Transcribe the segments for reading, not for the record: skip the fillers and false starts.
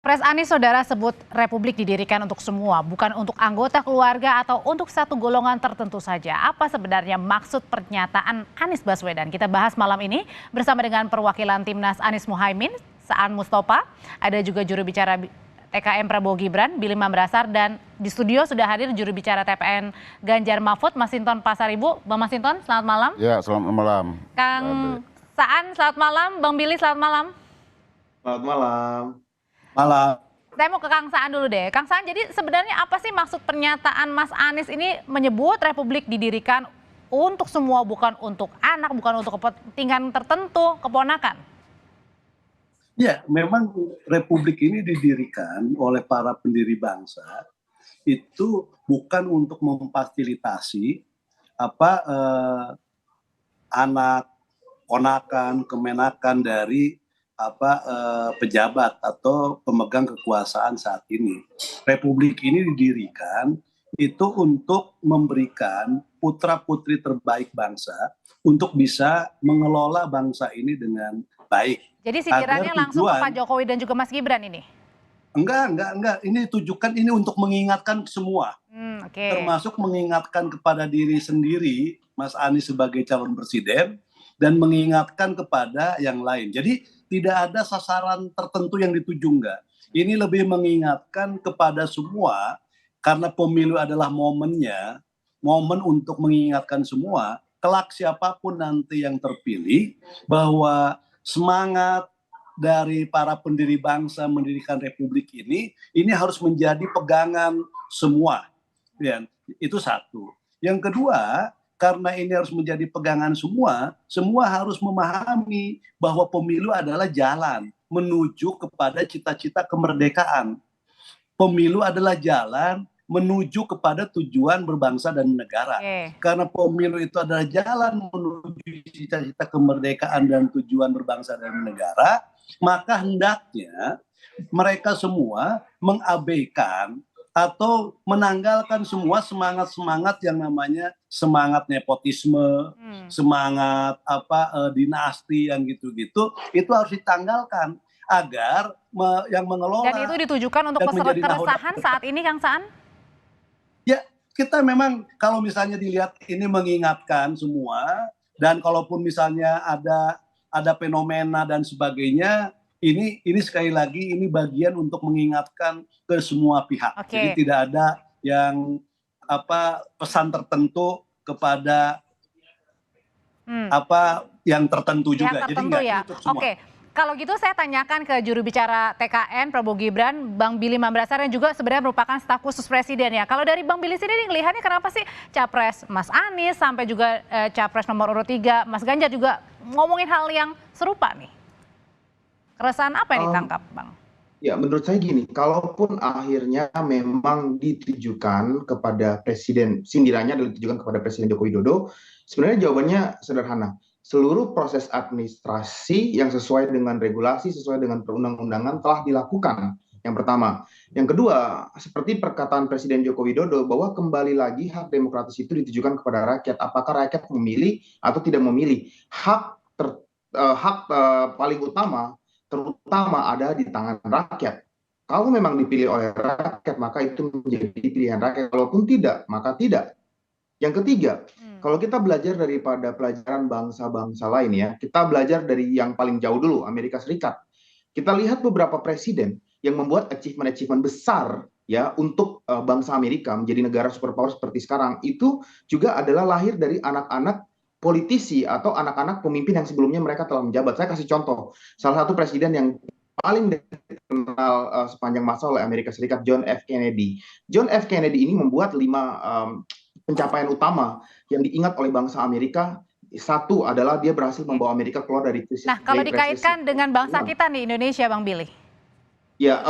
Pres Anies Saudara sebut Republik didirikan untuk semua, bukan untuk anggota keluarga atau untuk satu golongan tertentu saja. Apa sebenarnya maksud pernyataan Anies Baswedan? Kita bahas malam ini bersama dengan perwakilan Timnas Anies Muhaimin, Saan Mustafa, ada juga juru bicara TKN Prabowo Gibran, Billy Mambrasar, dan di studio sudah hadir juru bicara TPN Ganjar Mahfud, Masinton Pasaribu. Bang Masinton, selamat malam. Ya, selamat malam. Kang Saan, selamat malam. Bang Billy, selamat malam. Selamat malam. Malam. Saya mau ke Kang Saan dulu deh. Kang Saan, jadi sebenarnya apa sih maksud pernyataan Mas Anies ini menyebut Republik didirikan untuk semua, bukan untuk anak, bukan untuk kepentingan tertentu, keponakan? Ya, memang Republik ini didirikan oleh para pendiri bangsa itu bukan untuk memfasilitasi anak, ponakan, kemenakan dari pejabat atau pemegang kekuasaan saat ini. Republik ini didirikan itu untuk memberikan putra-putri terbaik bangsa untuk bisa mengelola bangsa ini dengan baik. Jadi sindirannya langsung ke Pak Jokowi dan juga Mas Gibran ini? Enggak. Ini ditujukan ini untuk mengingatkan semua. Termasuk mengingatkan kepada diri sendiri, Mas Anies sebagai calon presiden, dan mengingatkan kepada yang lain. Jadi tidak ada sasaran tertentu yang dituju, enggak. Ini lebih mengingatkan kepada semua, karena pemilu adalah momennya, momen untuk mengingatkan semua, kelak siapapun nanti yang terpilih, bahwa semangat dari para pendiri bangsa mendirikan republik ini harus menjadi pegangan semua. Ya, itu satu. Yang kedua, karena ini harus menjadi pegangan semua harus memahami bahwa pemilu adalah jalan menuju kepada cita-cita kemerdekaan. Pemilu adalah jalan menuju kepada tujuan berbangsa dan negara. Karena pemilu itu adalah jalan menuju cita-cita kemerdekaan dan tujuan berbangsa dan negara, maka hendaknya mereka semua mengabaikan atau menanggalkan semua semangat-semangat yang namanya semangat nepotisme, semangat dinasti yang gitu-gitu, itu harus ditanggalkan agar yang mengelola. Dan itu ditujukan untuk keresahan saat ini, Kang Saan? Ya, kita memang kalau misalnya dilihat ini mengingatkan semua, dan kalaupun misalnya ada fenomena dan sebagainya, ini sekali lagi ini bagian untuk mengingatkan ke semua pihak. Jadi tidak ada yang pesan tertentu kepada yang tertentu juga. Jadi enggak ya. Oke. Kalau gitu saya tanyakan ke juru bicara TKN Prabowo Gibran, Bang Billy Mambrasar, yang juga sebenarnya merupakan staf khusus presiden ya. Kalau dari Bang Billy sendiri ngelihatnya kenapa sih Capres Mas Anies sampai juga Capres nomor urut 3 Mas Ganjar juga ngomongin hal yang serupa nih? Keresahan apa yang ditangkap, Bang? Ya, menurut saya gini, kalaupun akhirnya memang ditujukan kepada presiden, sindirannya adalah ditujukan kepada Presiden Joko Widodo, sebenarnya jawabannya sederhana. Seluruh proses administrasi yang sesuai dengan regulasi, sesuai dengan perundang-undangan telah dilakukan. Yang pertama. Yang kedua, seperti perkataan Presiden Joko Widodo bahwa kembali lagi hak demokratis itu ditujukan kepada rakyat. Apakah rakyat memilih atau tidak memilih? Hak paling utama terutama ada di tangan rakyat. Kalau memang dipilih oleh rakyat, maka itu menjadi pilihan rakyat. Kalaupun tidak, maka tidak. Yang ketiga, kalau kita belajar daripada pelajaran bangsa-bangsa lain ya, kita belajar dari yang paling jauh dulu, Amerika Serikat. Kita lihat beberapa presiden yang membuat achievement besar ya untuk bangsa Amerika menjadi negara superpower seperti sekarang, itu juga adalah lahir dari anak-anak politisi atau anak-anak pemimpin yang sebelumnya mereka telah menjabat. Saya kasih contoh, salah satu presiden yang paling dikenal sepanjang masa oleh Amerika Serikat, John F. Kennedy. John F. Kennedy ini membuat 5 pencapaian utama yang diingat oleh bangsa Amerika. Satu adalah dia berhasil membawa Amerika keluar dari krisis. Nah, kalau dikaitkan dengan bangsa kita nih, Indonesia, Bang Billy. Ya,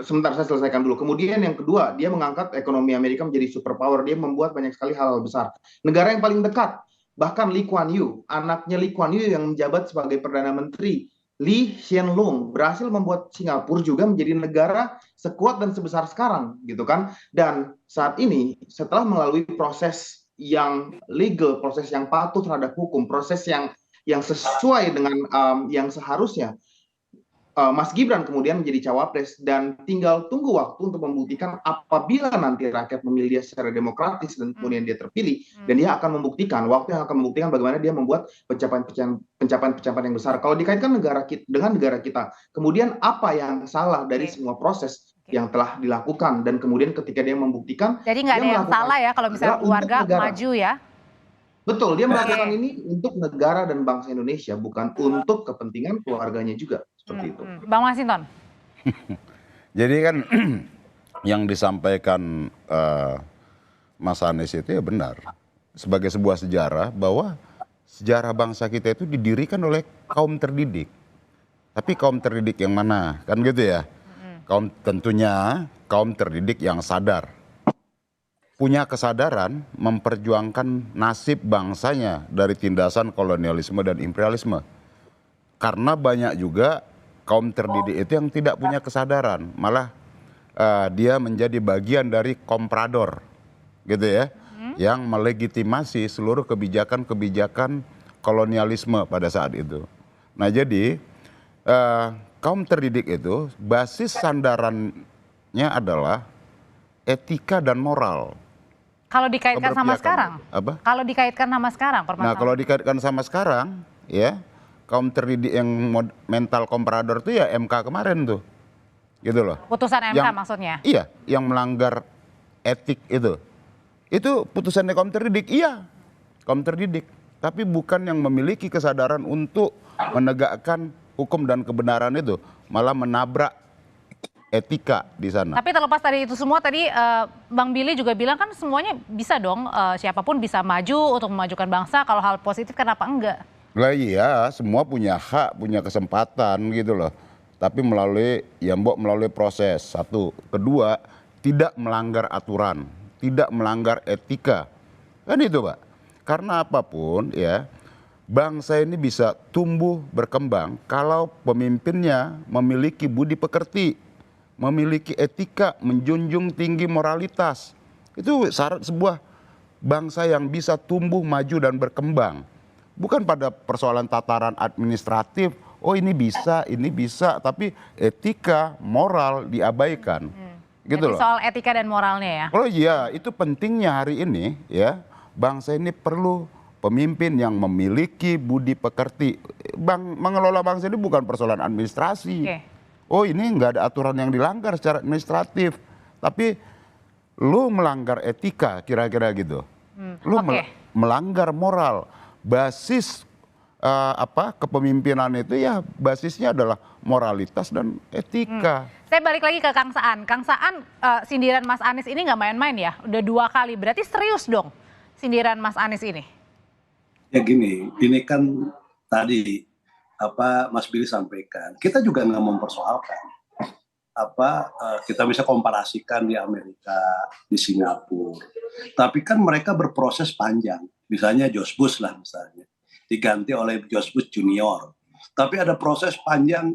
sebentar saya selesaikan dulu. Kemudian yang kedua, dia mengangkat ekonomi Amerika menjadi superpower. Dia membuat banyak sekali hal-hal besar. Negara yang paling dekat, bahkan Lee Kuan Yew, anaknya Lee Kuan Yew yang menjabat sebagai Perdana Menteri, Lee Hsien Loong, berhasil membuat Singapura juga menjadi negara sekuat dan sebesar sekarang, gitu kan. Dan saat ini, setelah melalui proses yang legal, proses yang patuh terhadap hukum, proses yang sesuai dengan yang seharusnya, Mas Gibran kemudian menjadi cawapres dan tinggal tunggu waktu untuk membuktikan apabila nanti rakyat memilih dia secara demokratis dan kemudian dia terpilih dan dia akan membuktikan waktu yang akan membuktikan bagaimana dia membuat pencapaian yang besar. Kalau dikaitkan dengan negara kita, kemudian apa yang salah dari semua proses yang telah dilakukan dan kemudian ketika dia membuktikan, jadi nggak ada yang salah ya kalau misalnya keluarga maju ya. Betul, dia melakukan ini untuk negara dan bangsa Indonesia, bukan untuk kepentingan keluarganya juga. Seperti itu. Bang Masinton. Jadi kan yang disampaikan Mas Anies itu ya benar. Sebagai sebuah sejarah bahwa sejarah bangsa kita itu didirikan oleh kaum terdidik. Tapi kaum terdidik yang mana? Kan gitu ya. Tentunya kaum terdidik yang sadar. Punya kesadaran memperjuangkan nasib bangsanya dari tindasan kolonialisme dan imperialisme. Karena banyak juga kaum terdidik itu yang tidak punya kesadaran, malah dia menjadi bagian dari komprador, gitu ya, yang melegitimasi seluruh kebijakan-kebijakan kolonialisme pada saat itu. Nah jadi kaum terdidik itu basis sandarannya adalah etika dan moral. Kalau dikaitkan sama sekarang, apa? Kalau dikaitkan sama sekarang, nah kalau dikaitkan sama sekarang, ya kaum terdidik yang mental komprador itu ya MK kemarin tuh, gitu loh. Putusan MK maksudnya? Iya, yang melanggar etik itu putusannya kaum terdidik, iya, kaum terdidik, tapi bukan yang memiliki kesadaran untuk menegakkan hukum dan kebenaran itu, malah menabrak etika di sana. Tapi terlepas dari itu semua tadi Bang Billy juga bilang kan semuanya bisa dong, siapapun bisa maju untuk memajukan bangsa, kalau hal positif kenapa enggak? Lah iya, semua punya hak, punya kesempatan gitu loh. Tapi melalui proses, satu. Kedua, tidak melanggar aturan, tidak melanggar etika. Kan itu Pak. Karena apapun ya, bangsa ini bisa tumbuh berkembang kalau pemimpinnya memiliki budi pekerti, memiliki etika, menjunjung tinggi moralitas. Itu syarat sebuah bangsa yang bisa tumbuh, maju dan berkembang. Bukan pada persoalan tataran administratif, oh ini bisa, tapi etika, moral diabaikan. Gitu jadi loh. soal etika dan moralnya ya? Oh iya, itu pentingnya hari ini ya, bangsa ini perlu pemimpin yang memiliki budi pekerti. Mengelola bangsa ini bukan persoalan administrasi. Oh ini nggak ada aturan yang dilanggar secara administratif, tapi lu melanggar etika kira-kira gitu. Lu melanggar moral. Basis kepemimpinan itu ya basisnya adalah moralitas dan etika. Saya balik lagi ke Kang Saan. Kang Saan, sindiran Mas Anies ini nggak main-main ya, udah 2 kali, berarti serius dong sindiran Mas Anies ini? Ya gini, ini kan tadi Mas Billy sampaikan, kita juga nggak mempersoalkan. Kita bisa komparasikan di Amerika, di Singapura. Tapi kan mereka berproses panjang. Misalnya George Bush lah misalnya. Diganti oleh George Bush Junior. Tapi ada proses panjang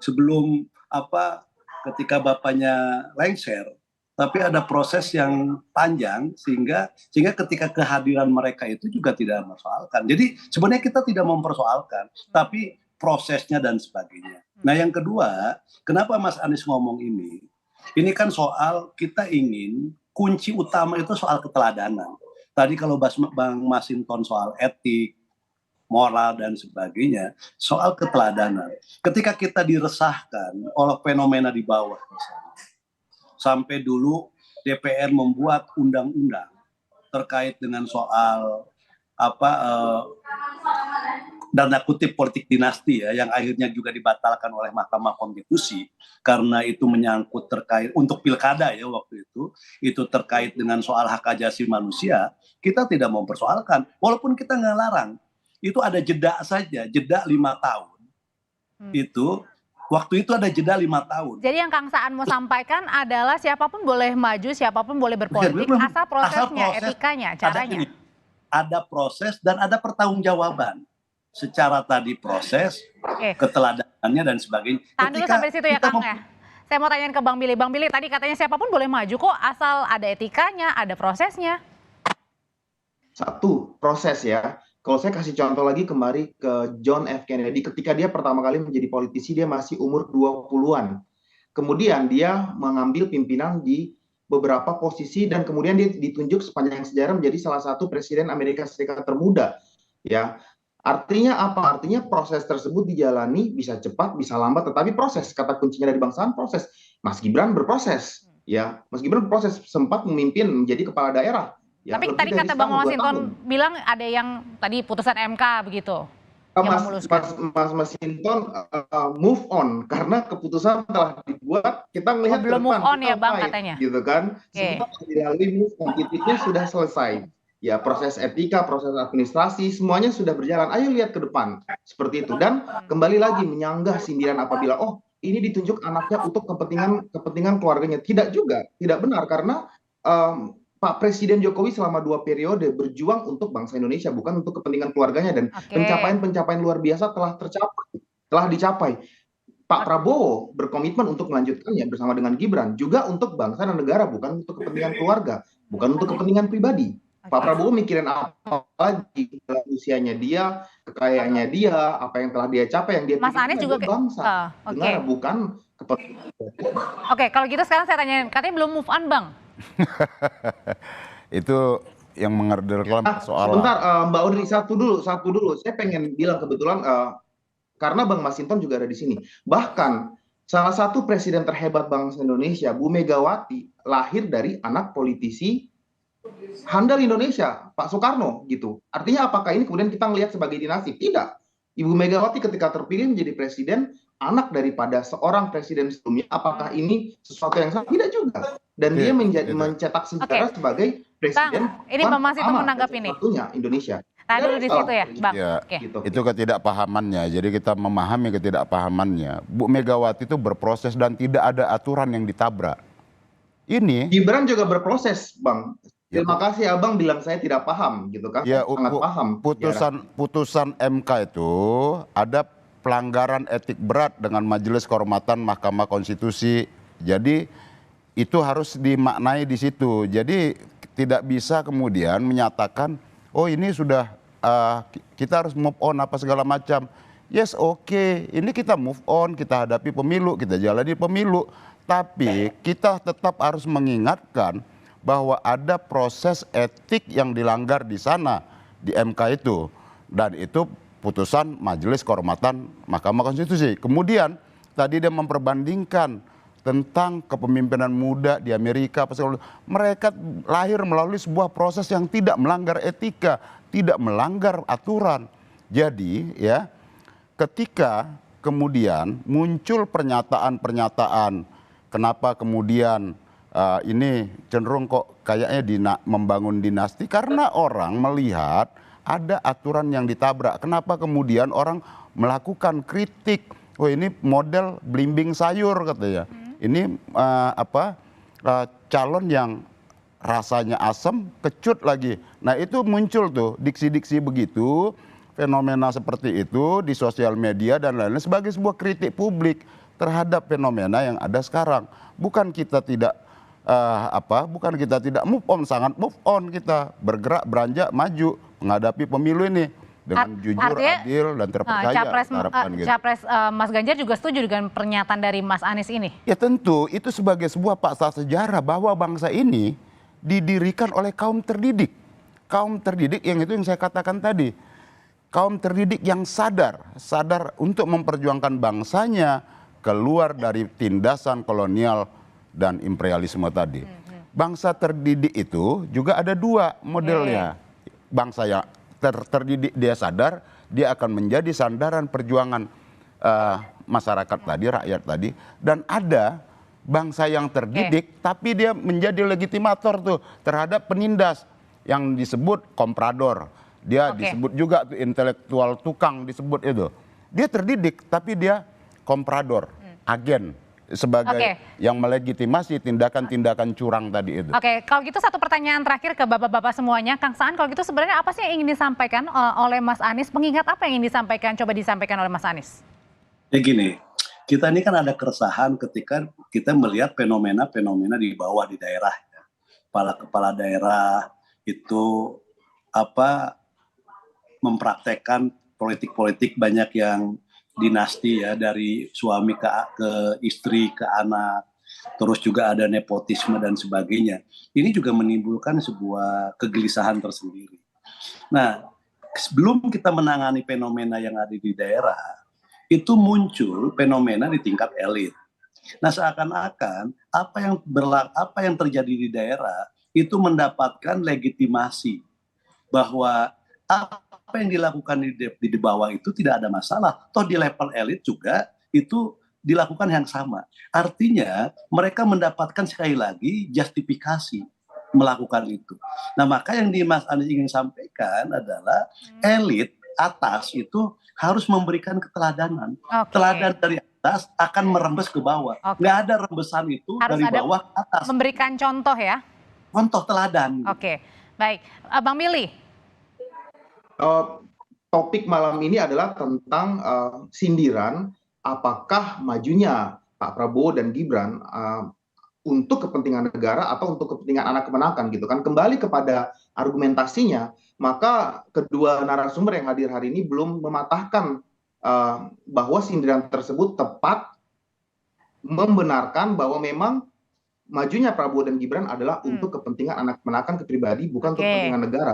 sebelum ketika bapaknya lengser. Tapi ada proses yang panjang sehingga ketika kehadiran mereka itu juga tidak mempersoalkan. Jadi sebenarnya kita tidak mempersoalkan, tapi prosesnya dan sebagainya. Nah yang kedua, kenapa Mas Anies ngomong ini? Ini kan soal kita ingin kunci utama itu soal keteladanan. Tadi kalau Bang Masinton soal etik, moral dan sebagainya, soal keteladanan. Ketika kita diresahkan oleh fenomena di bawah misalnya, sampai dulu DPR membuat undang-undang terkait dengan soal dana kutip politik dinasti ya, yang akhirnya juga dibatalkan oleh Mahkamah Konstitusi karena itu menyangkut terkait untuk pilkada ya waktu itu terkait dengan soal hak asasi manusia. Kita tidak mempersoalkan, walaupun kita nggak larang, itu ada jeda saja, jeda 5 tahun. Itu waktu itu ada jeda 5 tahun. Jadi yang Kang Saan mau sampaikan adalah siapapun boleh maju, siapapun boleh berpolitik, asal prosesnya, etikanya, caranya. Ada proses dan ada pertanggungjawaban. Secara tadi proses, keteladanannya dan sebagainya. Tahan dulu sampai situ ya Kang ya. Saya mau tanyain ke Bang Billy. Bang Billy tadi katanya siapapun boleh maju kok asal ada etikanya, ada prosesnya. Satu, proses ya. Kalau saya kasih contoh lagi kembali ke John F. Kennedy, ketika dia pertama kali menjadi politisi, dia masih umur 20-an. Kemudian dia mengambil pimpinan di beberapa posisi dan kemudian dia ditunjuk sepanjang sejarah menjadi salah satu presiden Amerika Serikat termuda. Ya, artinya apa? Artinya proses tersebut dijalani bisa cepat, bisa lambat, tetapi proses. Kata kuncinya dari bangsaan proses. Mas Gibran berproses. Ya, Mas Gibran berproses, sempat memimpin menjadi kepala daerah. Ya, Tapi lebih tadi dari kata Bang setahun, 2 tahun. Masinton bilang ada yang tadi putusan MK begitu. Yang memuluskan. Mas Masinton move on karena keputusan telah dibuat, kita melihat ke belum depan, move on kita ya Bang fight, katanya. gitu kan. Oke. Semua dilalui, move on, titiknya sudah selesai. Ya, proses etika, proses administrasi, semuanya sudah berjalan. Ayo lihat ke depan, seperti itu. Dan kembali lagi menyanggah sindiran apabila, oh ini ditunjuk anaknya untuk kepentingan keluarganya. Tidak juga, tidak benar, karena Pak Presiden Jokowi selama 2 periode berjuang untuk bangsa Indonesia, bukan untuk kepentingan keluarganya, dan pencapaian-pencapaian luar biasa telah dicapai. Pak Prabowo berkomitmen untuk melanjutkannya bersama dengan Gibran, juga untuk bangsa dan negara, bukan untuk kepentingan keluarga, bukan untuk kepentingan pribadi. Pak Prabowo mikirin apa lagi, usianya dia, kekayaannya dia, apa yang telah dia capai, yang dia Mas Anies juga bangsa, negara, bukan kepentingan. Oke, kalau gitu sekarang saya tanya, katanya belum move on Bang. Itu yang mengerdelkan persoalan. Sebentar, Mbak Audrey, satu dulu. Saya pengen bilang kebetulan karena Bang Masinton juga ada di sini. Bahkan salah satu presiden terhebat bangsa Indonesia, Bu Megawati, lahir dari anak politisi handal Indonesia, Pak Soekarno gitu. Artinya apakah ini kemudian kita melihat sebagai dinasti? Tidak. Ibu Megawati ketika terpilih menjadi presiden, anak daripada seorang presiden sebelumnya, apakah ini sesuatu yang salah? Tidak juga. Dan dia mencetak sejarah sebagai presiden. Bang, ini Bang Masinton menanggapi ini. Satunya Indonesia. Nah, dulu di situ ya, Bang. Ya, gitu. Itu ketidakpahamannya. Jadi kita memahami ketidakpahamannya. Bu Megawati itu berproses dan tidak ada aturan yang ditabrak. Ini Gibran juga berproses, Bang. Terima kasih Abang bilang saya tidak paham gitu kan. Ya, Sangat paham. Putusan MK itu ada pelanggaran etik berat dengan Majelis Kehormatan Mahkamah Konstitusi. Jadi itu harus dimaknai di situ. Jadi tidak bisa kemudian menyatakan, oh ini sudah kita harus move on apa segala macam. Yes, oke. Ini kita move on, kita hadapi pemilu, kita jalani pemilu. Tapi kita tetap harus mengingatkan bahwa ada proses etik yang dilanggar di sana, di MK itu. Dan itu putusan Majelis Kehormatan Mahkamah Konstitusi. Kemudian tadi dia memperbandingkan tentang kepemimpinan muda di Amerika. Mereka lahir melalui sebuah proses yang tidak melanggar etika, tidak melanggar aturan. Jadi ya, ketika kemudian muncul pernyataan-pernyataan, kenapa kemudian ini cenderung kok kayaknya membangun dinasti, karena orang melihat ada aturan yang ditabrak. Kenapa kemudian orang melakukan kritik? Oh ini model belimbing sayur katanya. Ini calon yang rasanya asam, kecut lagi. Nah itu muncul tuh diksi-diksi begitu, fenomena seperti itu di sosial media dan lain-lain sebagai sebuah kritik publik terhadap fenomena yang ada sekarang. Bukan kita tidak move on, sangat move on, kita bergerak, beranjak, maju menghadapi pemilu ini dengan jujur, adil dan terpercaya. Capres Mas Ganjar juga setuju dengan pernyataan dari Mas Anies ini? Ya tentu, itu sebagai sebuah fakta sejarah bahwa bangsa ini didirikan oleh kaum terdidik. Kaum terdidik yang itu yang saya katakan tadi. Kaum terdidik yang sadar untuk memperjuangkan bangsanya keluar dari tindasan kolonial dan imperialisme tadi. Bangsa terdidik itu juga ada dua modelnya. Bangsa yang terdidik dia sadar, dia akan menjadi sandaran perjuangan masyarakat tadi, rakyat tadi. Dan ada bangsa yang terdidik, tapi dia menjadi legitimator tuh terhadap penindas yang disebut komprador. Dia disebut juga tuh intelektual tukang disebut itu. Dia terdidik, tapi dia komprador, agen. Sebagai yang melegitimasi tindakan-tindakan curang tadi itu. Oke, kalau gitu satu pertanyaan terakhir ke bapak-bapak semuanya. Kang Saan, kalau gitu sebenarnya apa sih yang ingin disampaikan oleh Mas Anies? Pengingat apa yang ingin disampaikan? Coba disampaikan oleh Mas Anies. Ya gini, kita ini kan ada keresahan ketika kita melihat fenomena-fenomena di bawah di daerah. Kepala-kepala daerah itu mempraktekkan politik-politik banyak yang dinasti ya, dari suami ke istri ke anak, terus juga ada nepotisme dan sebagainya. Ini juga menimbulkan sebuah kegelisahan tersendiri. Nah, sebelum kita menangani fenomena yang ada di daerah, itu muncul fenomena di tingkat elit. Nah, seakan-akan apa yang terjadi di daerah itu mendapatkan legitimasi bahwa apa yang dilakukan di bawah itu tidak ada masalah. Toh di level elit juga itu dilakukan yang sama. Artinya mereka mendapatkan sekali lagi justifikasi melakukan itu. Nah, maka yang Mas Anies ingin sampaikan adalah elit atas itu harus memberikan keteladanan. Teladan dari atas akan merembes ke bawah. Nggak ada rembesan itu harus dari bawah ke atas. Memberikan contoh ya? Contoh teladan. Oke, baik. Bang Billy. Topik malam ini adalah tentang sindiran apakah majunya Pak Prabowo dan Gibran untuk kepentingan negara atau untuk kepentingan anak kemenakan gitu kan. Kembali kepada argumentasinya, maka kedua narasumber yang hadir hari ini belum mematahkan bahwa sindiran tersebut tepat, membenarkan bahwa memang majunya Prabowo dan Gibran adalah untuk kepentingan anak kemenakan pribadi, bukan untuk kepentingan negara.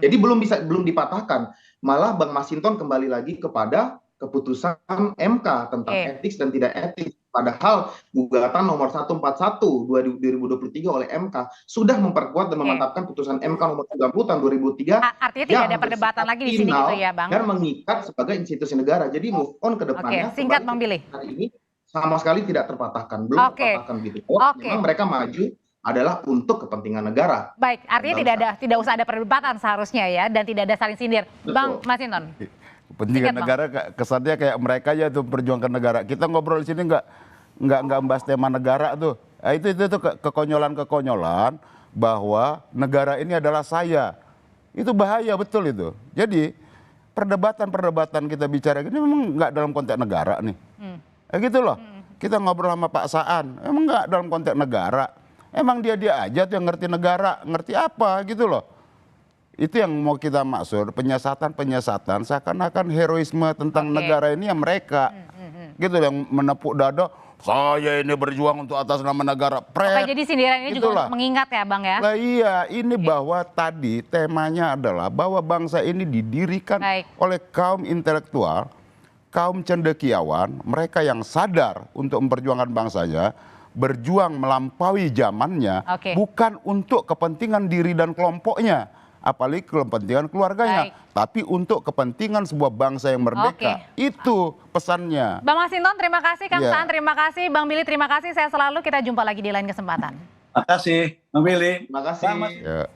Jadi belum dipatahkan. Malah Bang Masinton kembali lagi kepada keputusan MK tentang etis dan tidak etis. Padahal gugatan nomor 141 2023 oleh MK sudah memperkuat dan memantapkan putusan MK nomor 30 tahun 2003. Artinya tidak ada perdebatan lagi di sini gitu ya, Bang? Dan mengikat sebagai institusi negara. Jadi move on ke depannya. Singkat Bang Billy. Hari ini sama sekali tidak terpatahkan, belum terpatahkan gitu. Memang mereka maju adalah untuk kepentingan negara. Baik, artinya tidak usah ada perdebatan seharusnya ya, dan tidak ada saling sindir. Betul. Bang Masinton. Kepentingan negara kesannya kayak mereka aja tuh perjuangkan negara. Kita ngobrol di sini nggak membahas tema negara tuh. Nah, itu kekonyolan bahwa negara ini adalah saya. Itu bahaya betul itu. Jadi perdebatan kita bicara ini memang nggak dalam konteks negara nih. Gitu loh. Kita ngobrol sama Pak Saan, emang nggak dalam konteks negara. Emang dia aja tuh yang ngerti negara, ngerti apa gitu loh. Itu yang mau kita maksud, penyesatan seakan-akan heroisme tentang negara ini ya mereka. Gitu yang menepuk dada, saya ini berjuang untuk atas nama negara. Jadi sindiran ini juga untuk mengingat ya Bang ya? Lah iya, ini bahwa tadi temanya adalah bahwa bangsa ini didirikan oleh kaum intelektual, kaum cendekiawan, mereka yang sadar untuk memperjuangkan bangsanya, berjuang melampaui zamannya, bukan untuk kepentingan diri dan kelompoknya, apalagi kepentingan keluarganya, tapi untuk kepentingan sebuah bangsa yang merdeka. Itu pesannya. Bang Masinton, terima kasih. Kang Saan, terima kasih. Bang Billy, terima kasih. Saya selalu, kita jumpa lagi di lain kesempatan. Terima kasih, Bang Billy. Terima kasih.